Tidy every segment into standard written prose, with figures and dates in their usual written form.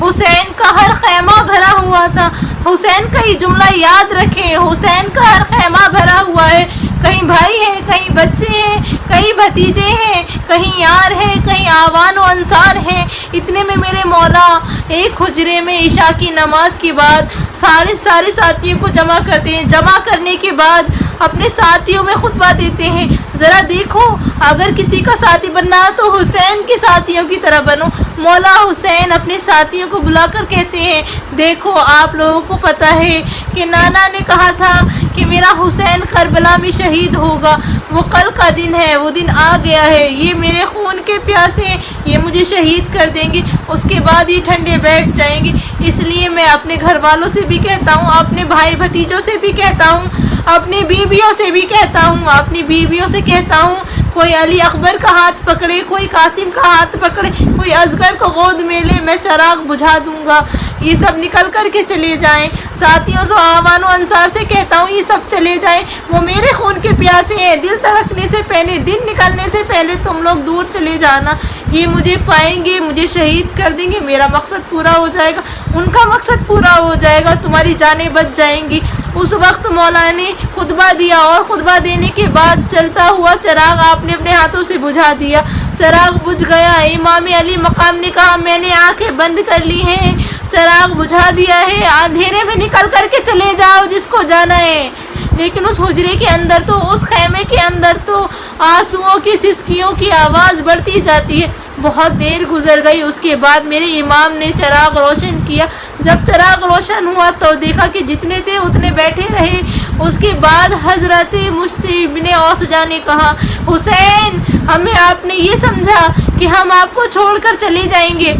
حسین کا ہر خیمہ بھرا ہوا تھا۔ حسین کا یہ جملہ یاد رکھیں، حسین کا ہر خیمہ بھرا ہوا ہے۔ کہیں بھائی ہیں، کہیں بچے ہیں، کہیں بھتیجے ہیں، کہیں یار ہیں، کہیں آوان و انصار ہیں۔ اتنے میں میرے مولا ایک حجرے میں عشاء کی نماز کے بعد سارے ساتھیوں کو جمع کرتے ہیں۔ جمع کرنے کے بعد اپنے ساتھیوں میں خطبہ دیتے ہیں، ذرا دیکھو اگر کسی کا ساتھی بننا تو حسین کے ساتھیوں کی طرح بنو۔ مولا حسین اپنے ساتھیوں کو بلا کر کہتے ہیں، دیکھو آپ لوگوں کو پتہ ہے کہ نانا نے کہا تھا کہ میرا حسین کربلا میں شہید ہوگا، وہ کل کا دن ہے، وہ دن آ گیا ہے، یہ میرے خون کے پیاسے ہیں، یہ مجھے شہید کر دیں گے، اس کے بعد یہ ٹھنڈے بیٹھ جائیں گے۔ اس لیے میں اپنے گھر والوں سے بھی کہتا ہوں، اپنے بھائی بھتیجوں سے بھی کہتا ہوں، اپنی بیویوں سے بھی کہتا ہوں، اپنی بیویوں سے کہتا ہوں، کوئی علی اکبر کا ہاتھ پکڑے، کوئی قاسم کا ہاتھ پکڑے، کوئی اصغر کو گود میں لے، میں چراغ بجھا دوں گا، یہ سب نکل کر کے چلے جائیں۔ ساتھیوں سے آوان و انصار سے کہتا ہوں، یہ سب چلے جائیں، وہ میرے خون کے پیاسے ہیں، دل دھڑکنے سے پہلے، دن نکلنے سے پہلے تم لوگ دور چلے جانا، یہ مجھے پائیں گے، مجھے شہید کر دیں گے، میرا مقصد پورا ہو جائے گا، ان کا مقصد پورا ہو جائے گا، تمہاری جانیں بچ جائیں گی۔ اس وقت مولا نے خطبہ دیا اور خطبہ دینے کے بعد چلتا ہوا چراغ آپ نے اپنے ہاتھوں سے بجھا دیا، چراغ بجھ گیا۔ امام علی مقام نے کہا، میں نے آنکھیں بند کر لی ہیں، چراغ بجھا دیا ہے، اندھیرے میں نکل کر کے چلے جاؤ جس کو جانا ہے۔ لیکن اس حجرے کے اندر تو، اس خیمے کے اندر تو آنسوؤں کی سسکیوں کی آواز بڑھتی جاتی ہے۔ بہت دیر گزر گئی، اس کے بعد میرے امام نے چراغ روشن کیا۔ جب چراغ روشن ہوا تو دیکھا کہ جتنے تھے اتنے بیٹھے رہے۔ اس کے بعد حضرت مشتی بن اوسجا نے کہا، حسین ہمیں آپ نے یہ سمجھا کہ ہم آپ کو چھوڑ کر چلے جائیں گے؟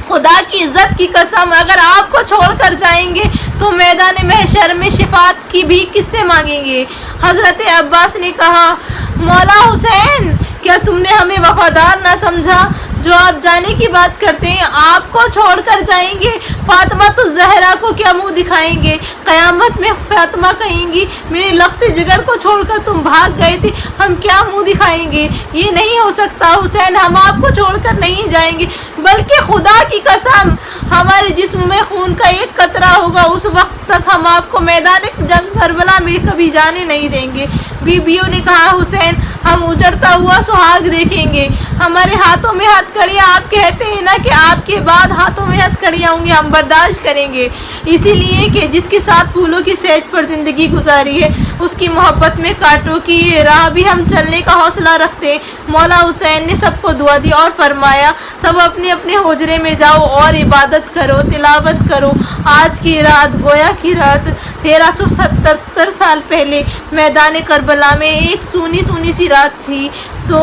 خدا کی عزت کی قسم، اگر آپ کو چھوڑ کر جائیں گے تو میدان محشر میں شفاعت کی بھی کس سے مانگیں گے؟ حضرت عباس نے کہا، مولا حسین کیا تم نے ہمیں وفادار نہ سمجھا جو آپ جانے کی بات کرتے ہیں؟ آپ کو چھوڑ کر جائیں گے، فاطمہ تو زہرا کو کیا منہ دکھائیں گے؟ قیامت میں فاطمہ کہیں گی، میرے لخت جگر کو چھوڑ کر تم بھاگ گئے تھے، ہم کیا منہ دکھائیں گے؟ یہ نہیں ہو سکتا حسین، ہم آپ کو چھوڑ کر نہیں جائیں گے، بلکہ خدا کی قسم ہمارے جسم میں خون کا ایک قطرہ ہوگا، اس وقت تک ہم آپ کو میدان جنگ کربلا میں کبھی جانے نہیں دیں گے۔ بیویوں نے کہا، حسین ہم اجڑتا ہوا سہاگ دیکھیں گے، ہمارے ہاتھوں میں ہتھ کڑیاں، آپ کہتے ہیں نا کہ آپ کے بعد ہاتھوں میں ہتھ کڑیاں ہوں گی، ہم برداشت کریں گے، اسی لیے کہ جس کے ساتھ پھولوں کی سیج پر زندگی گزاری ہے اس کی محبت میں کانٹوں کی راہ بھی ہم چلنے کا حوصلہ رکھتے ہیں۔ مولا حسین نے سب کو دعا دی اور فرمایا، سب اپنے اپنے حجرے میں جاؤ اور عبادت کرو، تلاوت کرو۔ آج کی رات گویا کی رات 1377 سال پہلے میدان کربلا میں ایک سونی سونی سی رات تھی، تو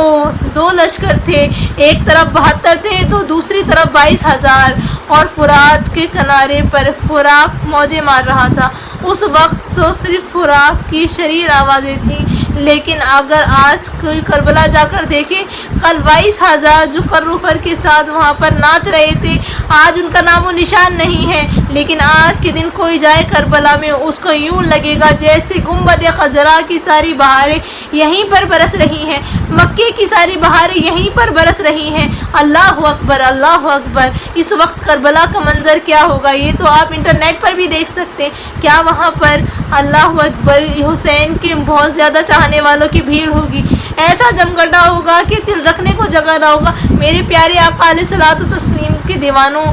دو لشکر تھے، ایک طرف 72 تھے تو دوسری طرف 22,000، اور فرات کے کنارے پر فراق موجیں مار رہا تھا۔ اس وقت تو صرف فراق کی شریر آوازیں تھیں، لیکن اگر آج کوئی کربلا جا کر دیکھے، کل 22,000 جو کر کے ساتھ وہاں پر ناچ رہے تھے، آج ان کا نام و نشان نہیں ہے، لیکن آج کے دن کوئی جائے کربلا میں اس کو یوں لگے گا جیسے گنبد خضرا کی ساری بہاریں یہیں پر برس رہی ہیں، مکے کی ساری بہاریں یہیں پر برس رہی ہیں۔ اللہ اکبر، اللہ اکبر۔ اس وقت کربلا کا منظر کیا ہوگا یہ تو آپ انٹرنیٹ پر بھی دیکھ سکتے ہیں۔ کیا وہاں پر اللہ اکبر حسین کے بہت زیادہ چاہنے والوں کی بھیڑ ہوگی، ایسا جمگڈا ہوگا کہ دل رکھنے کو جگہ نہ ہوگا۔ میرے پیارے آقا علیہ الصلوۃ والتسلیم کے دیوانوں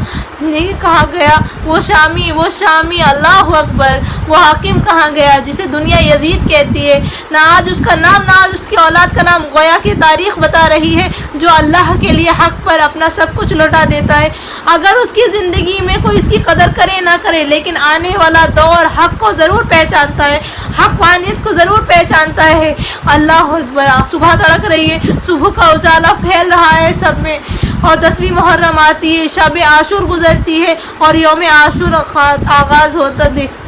نے کہا گیا، وہ شامی، اللہ اکبر، وہ حاکم کہاں گیا جسے دنیا یزید کہتی ہے، نہ آج اس کا نام، نہ آج اس کی اولاد کا نام، گویا کہ تاریخ بتا رہی ہے جو اللہ کے لیے حق پر اپنا سب کچھ لوٹا دیتا ہے، اگر اس کی زندگی میں کوئی اس کی قدر کرے نہ کرے، لیکن آنے والا دور حق کو ضرور پہچانتا ہے، حق وانیت کو ضرور پہچانتا ہے۔ اللہ اکبر۔ صبح تڑک رہی ہے، صبح کا اجالا پھیل رہا ہے سب میں، اور 10ویں محرم آتی ہے، شب عاشور گزرتی ہے اور یوم عاشور آغاز ہوتا دیکھ۔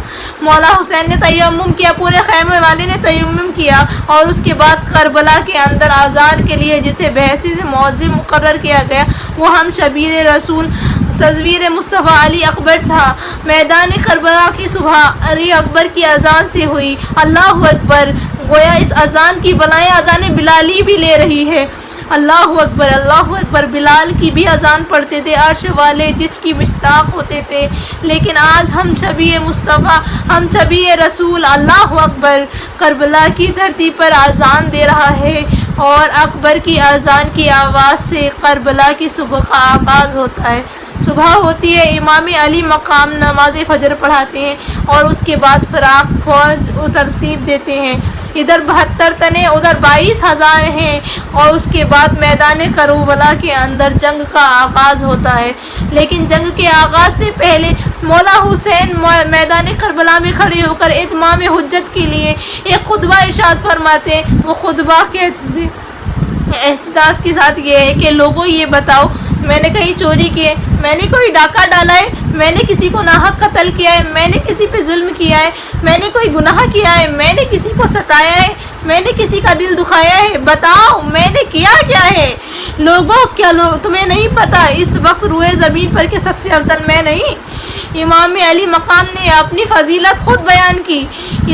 مولا حسین نے تیمم کیا، پورے خیمے والے نے تیمم کیا، اور اس کے بعد کربلا کے اندر اذان کے لیے جسے بحیثیت سے مؤذن مقرر کیا گیا وہ ہم شبیر رسول تصویر مصطفیٰ علی اکبر تھا۔ میدان کربلا کی صبح علی اکبر کی اذان سے ہوئی۔ اللہ اکبر۔ گویا اس اذان کی بلائیں اذان بلالی بھی لے رہی ہے۔ اللہ اکبر. بلال کی بھی اذان پڑھتے تھے عرش والے جس کی مشتاق ہوتے تھے. لیکن آج ہم شبیہ مصطفیٰ، ہم شبیہ رسول. اللہ اکبر. کربلا کی دھرتی پر اذان دے رہا ہے اور اکبر کی اذان کی آواز سے کربلا کی صبح کا آغاز ہوتا ہے. صبح ہوتی ہے، امام علی مقام نماز فجر پڑھاتے ہیں اور اس کے بعد فراق فوج ترتیب دیتے ہیں. ادھر 72 تنیں، ادھر 22,000 ہیں اور اس کے بعد میدان کربلا کے اندر جنگ کا آغاز ہوتا ہے. لیکن جنگ کے آغاز سے پہلے مولا حسین میدان کربلا میں کھڑے ہو کر اتمام حجت کے لیے ایک خطبہ ارشاد فرماتے ہیں. وہ خطبہ کے احتجاج کے ساتھ یہ ہے کہ لوگوں یہ بتاؤ، میں نے کہیں چوری کی ہے، میں نے کوئی ڈاکہ ڈالا ہے، میں نے کسی کو ناحق قتل کیا ہے، میں نے کسی پہ ظلم کیا ہے، میں نے کوئی گناہ کیا ہے، میں نے کسی کو ستایا ہے، میں نے کسی کا دل دکھایا ہے، بتاؤ میں نے کیا کیا ہے؟ لوگوں کیا تمہیں نہیں پتا اس وقت روئے زمین پر کہ سب سے افضل میں نہیں؟ امام علی مقام نے اپنی فضیلت خود بیان کی،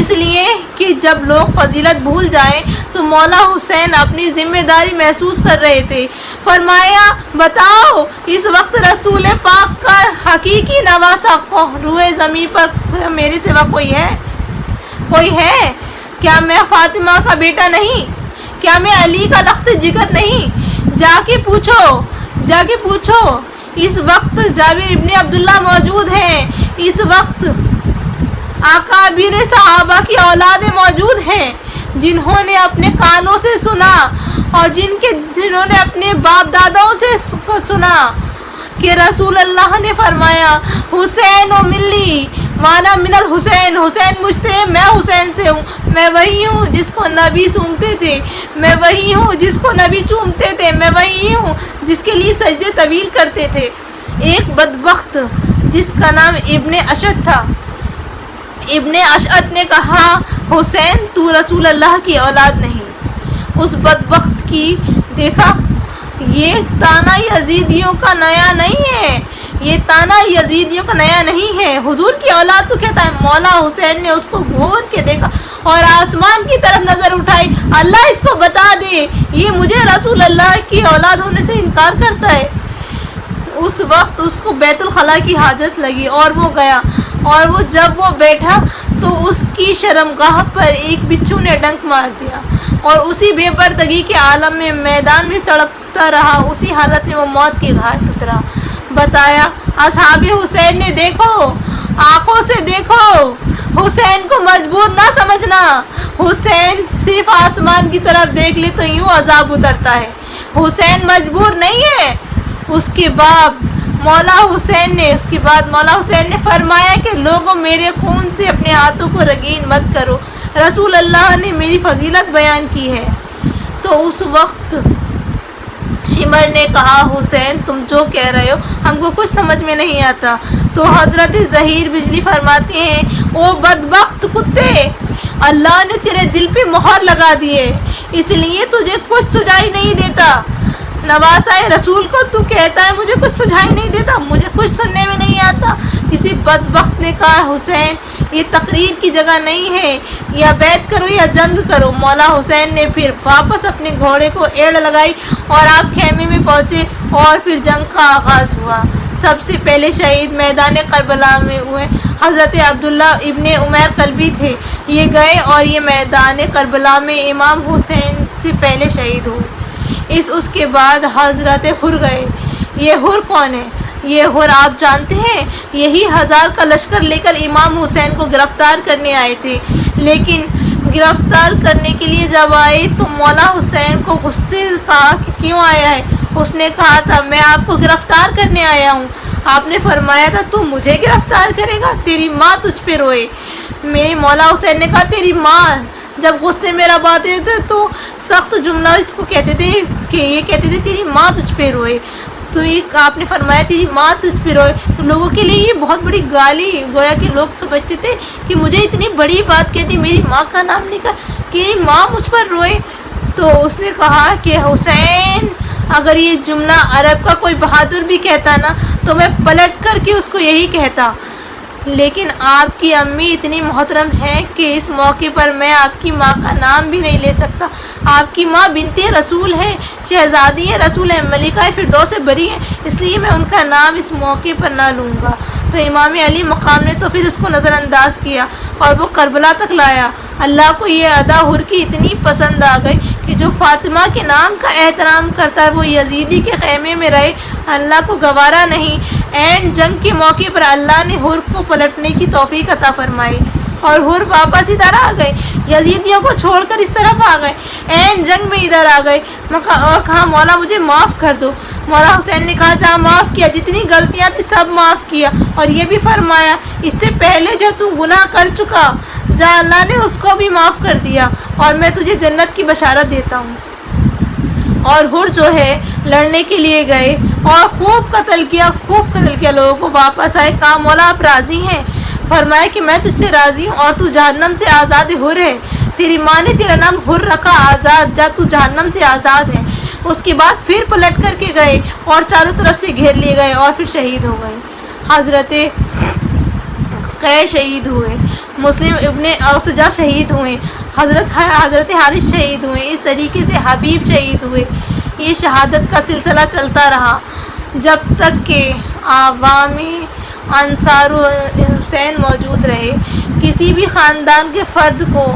اس لیے کہ جب لوگ فضیلت بھول جائیں تو مولا حسین اپنی ذمہ داری محسوس کر رہے تھے. فرمایا بتاؤ اس وقت رسول پاک کا حقیقی نواسہ روئے زمین پر میرے سوا کوئی ہے؟ کوئی ہے؟ کیا میں فاطمہ کا بیٹا نہیں؟ کیا میں علی کا لخت جگر نہیں؟ جا کے پوچھو. اس وقت جابر ابن عبداللہ موجود ہیں، اس وقت اکابر صحابہ کی اولادیں موجود ہیں جنہوں نے اپنے کانوں سے سنا اور جنہوں نے اپنے باپ داداؤں سے سنا کہ رسول اللہ نے فرمایا حسین و ملی وانا من الحسین. حسین مجھ سے، میں حسین سے ہوں. میں وہی ہوں جس کو نبی سونگتے تھے، میں وہی ہوں جس کو نبی چومتے تھے، میں وہی ہوں جس کے لیے سجدے طویل کرتے تھے. ایک بدبخت جس کا نام ابن اشعت تھا، ابن اشعت نے کہا حسین تو رسول اللہ کی اولاد نہیں. اس بدبخت کی دیکھا، یہ تانا یزیدیوں کا نیا نہیں ہے، یہ تانا یزیدیوں کا نیا نہیں ہے. حضور کی اولاد کو کہتا ہے. مولا حسین نے اس کو گھور کے دیکھا اور آسمان کی طرف نظر اٹھائی. اللہ اس کو بتا دے یہ مجھے رسول اللہ کی اولاد ہونے سے انکار کرتا ہے. اس وقت اس کو بیت الخلاء کی حاجت لگی اور وہ گیا، اور جب وہ بیٹھا تو اس کی شرمگاہ پر ایک بچھو نے ڈنک مار دیا اور اسی بے پردگی کے عالم میں میدان میں تڑپتا رہا. اسی حالت میں وہ موت کے گھاٹ اترا. بتایا اصحاب حسین نے دیکھو، آنکھوں سے دیکھو، حسین کو مجبور نہ سمجھنا. حسین صرف آسمان کی طرف دیکھ لے تو یوں عذاب اترتا ہے. حسین مجبور نہیں ہے. اس کے بعد مولا حسین نے فرمایا کہ لوگوں میرے خون سے اپنے ہاتھوں کو رنگین مت کرو، رسول اللہ نے میری فضیلت بیان کی ہے. تو اس وقت شمر نے کہا حسین تم جو کہہ رہے ہو ہم کو کچھ سمجھ میں نہیں آتا. تو حضرت ظہیر بجلی فرماتے ہیں او بدبخت کتے، اللہ نے تیرے دل پہ مہر لگا دی ہے، اس لیے تجھے کچھ سجائی نہیں دیتا. نواسہ رسول کو تو کہتا ہے مجھے کچھ سجائی نہیں دیتا، مجھے کچھ سننے میں نہیں آتا. کسی بدبخت نے کہا حسین یہ تقریر کی جگہ نہیں ہے، یا بیعت کرو یا جنگ کرو. مولا حسین نے پھر واپس اپنے گھوڑے کو ایڑ لگائی اور آپ خیمے میں پہنچے اور پھر جنگ کا آغاز ہوا. سب سے پہلے شہید میدان کربلا میں ہوئے حضرت عبداللہ ابن عمیر قلبی تھے. یہ گئے اور یہ میدان کربلا میں امام حسین سے پہلے شہید ہوئے. اس کے بعد حضرت حر گئے. یہ حر کون ہے؟ یہ حر آپ جانتے ہیں، یہی 1000 کا لشکر لے کر امام حسین کو گرفتار کرنے آئے تھے. لیکن گرفتار کرنے کے لیے جب آئے تو مولا حسین کو غصے کہا کہ کیوں آیا ہے؟ اس نے کہا تھا میں آپ کو گرفتار کرنے آیا ہوں. آپ نے فرمایا تھا تو مجھے گرفتار کرے گا، تیری ماں تجھ پہ روئے. میرے مولا حسین نے کہا تیری ماں. جب غصے میں رب آتے تھے تو سخت جملہ اس کو کہتے تھے کہ یہ کہتے تھے تیری ماں تجھ پہ روئے. تو یہ آپ نے فرمایا تیری ماں تجھ پہ روئے، تو لوگوں کے لیے یہ بہت بڑی گالی. گویا کہ لوگ سمجھتے تھے کہ مجھے اتنی بڑی بات کہتی میری ماں کا نام لے کر کہ میری ماں مجھ پر روئے. تو اس نے کہا کہ حسین اگر یہ جملہ عرب کا کوئی بہادر بھی کہتا نا تو میں پلٹ کر کے اس کو یہی کہتا لیکن آپ کی امی اتنی محترم ہیں کہ اس موقع پر میں آپ کی ماں کا نام بھی نہیں لے سکتا۔ آپ کی ماں بنت رسول ہے، شہزادی رسول ہے، ملکہ فردوس بری ہیں، اس لیے میں ان کا نام اس موقع پر نہ لوں گا۔ تو امام علی مقام نے تو پھر اس کو نظر انداز کیا اور وہ کربلا تک لایا۔ اللہ کو یہ ادا حر کی اتنی پسند آ گئی کہ جو فاطمہ کے نام کا احترام کرتا ہے وہ یزیدی کے خیمے میں رہے، اللہ کو گوارا نہیں۔ اینڈ جنگ کے موقع پر اللہ نے حر کو پلٹنے کی توفیق عطا فرمائی اور حر واپس ادھر آ گئے، یزیدیوں کو چھوڑ کر اس طرف آ گئے، اینڈ جنگ میں ادھر آ گئے اور کہا مولا مجھے معاف کر دو۔ مولا حسین نے کہا جہاں معاف کیا، جتنی غلطیاں تھی سب معاف کیا، اور یہ بھی فرمایا اس سے پہلے جو تو گناہ کر چکا جہاں اللہ نے اس کو بھی معاف کر دیا اور میں تجھے جنت کی بشارت دیتا ہوں۔ اور حر جو ہے لڑنے کے لیے گئے اور خوب قتل کیا لوگوں کو، واپس آئے، کہا مولا آپ راضی ہیں؟ فرمایا کہ میں تجھ سے راضی ہوں اور تو جہنم سے آزاد حر ہے، تیری ماں نے تیرا نام حر رکھا، آزاد، جا تو جہنم سے آزاد ہے۔ اس کے بعد پھر پلٹ کر کے گئے اور چاروں طرف سے گھیر لیے گئے اور پھر شہید ہو گئے۔ حضرت قیس شہید ہوئے، مسلم ابن اوسجہ شہید ہوئے، حضرت حارث شہید ہوئے، اس طریقے سے حبیب شہید ہوئے۔ یہ شہادت کا سلسلہ چلتا رہا جب تک کہ عوامی انصار حسین موجود رہے۔ کسی بھی خاندان کے فرد کو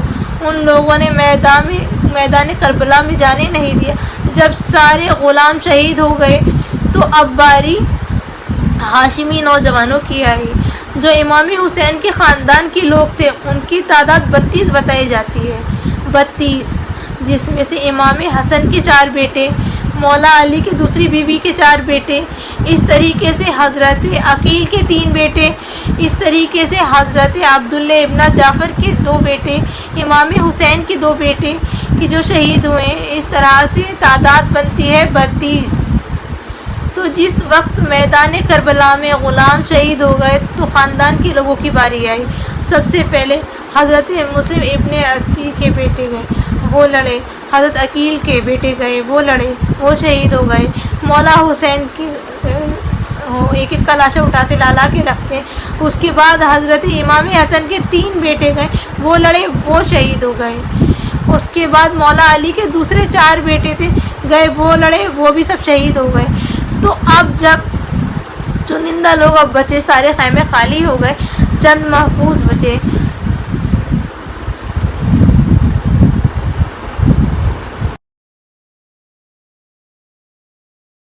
ان لوگوں نے میدان کربلا میں جانے نہیں دیا۔ جب سارے غلام شہید ہو گئے تو اب باری ہاشمی نوجوانوں کی آئی جو امام حسین کے خاندان کے لوگ تھے۔ ان کی تعداد 32 بتائی جاتی ہے، 32، جس میں سے امام حسن کے 4 بیٹے، مولا علی کی دوسری بیوی کے 4 بیٹے، اس طریقے سے حضرت عقیل کے 3 بیٹے، اس طریقے سے حضرت عبداللہ ابن جعفر کے 2 بیٹے، امام حسین کے 2 بیٹے کہ جو شہید ہوئے۔ اس طرح سے تعداد بنتی ہے 32۔ تو جس وقت میدان کربلا میں غلام شہید ہو گئے تو خاندان کے لوگوں کی باری آئی۔ سب سے پہلے حضرت مسلم ابن عقیل کے بیٹے گئے، وہ لڑے، حضرت عقیل کے بیٹے گئے، وہ لڑے، وہ شہید ہو گئے۔ مولا حسین کی ایک ایک کا لاشیں اٹھاتے لالا کے رکھتے۔ اس کے بعد حضرت امام حسن کے 3 بیٹے گئے، وہ لڑے، وہ شہید ہو گئے۔ اس کے بعد مولا علی کے دوسرے 4 بیٹے تھے، گئے، وہ لڑے، وہ بھی سب شہید ہو گئے۔ تو اب جب چنندہ لوگ اب بچے، سارے خیمے خالی ہو گئے، چند محفوظ بچے،